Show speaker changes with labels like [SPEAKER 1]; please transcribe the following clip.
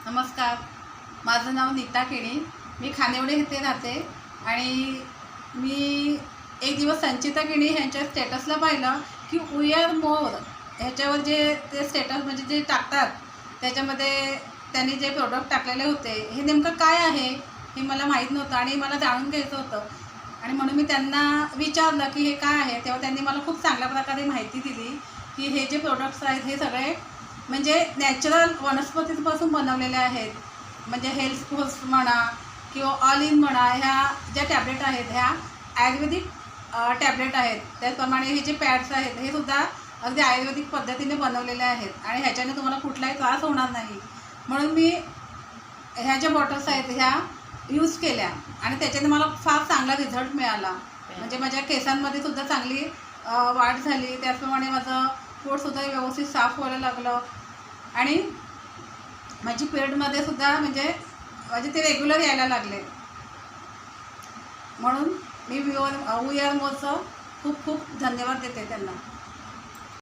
[SPEAKER 1] नमस्कार, माझं नाव नीता केणी. मी खानिवडे येथे राहते आणि मी एक दिवस संचिता केणी ह्यांच्या स्टेटसला पाहिलं की वी आर मोर ह्याच्यावर जे ते स्टेटस म्हणजे जे टाकतात त्याच्यामध्ये त्यांनी जे प्रोडक्ट टाकलेले होते हे नेमकं काय आहे हे मला माहीत नव्हतं आणि मला जाणून घ्यायचं होतं आणि म्हणून मी त्यांना विचारलं की हे काय आहे. तेव्हा त्यांनी मला खूप चांगल्या प्रकारे माहिती दिली की हे जे प्रोडक्ट्स आहेत हे सगळे म्हणजे नॅचरल वनस्पतीपासून बनवलेले आहेत. म्हणजे हेल्थ फूड्स म्हणा किंवा ऑल इन म्हणा, ह्या ज्या टॅबलेट आहेत ह्या आयुर्वेदिक टॅबलेट आहेत. त्याचप्रमाणे हे जे पॅड्स आहेत हे सुद्धा अगदी आयुर्वेदिक पद्धतीने बनवलेले आहेत आणि ह्याच्याने तुम्हाला कुठलाही त्रास होणार नाही. म्हणून मी ह्या ज्या बॉटल्स आहेत ह्या यूज केल्या आणि त्याच्याने मला फार चांगला रिझल्ट मिळाला. म्हणजे माझ्या केसांमध्ये सुद्धा चांगली वाढ झाली. त्याचप्रमाणे माझं पोटसुद्धा व्यवस्थित साफ व्हायला लागलं आणि माझी पिरियडमध्ये सुद्धा म्हणजे ते रेग्युलर यायला लागले. म्हणून मी वी आर मोरचं खूप खूप धन्यवाद देते त्यांना.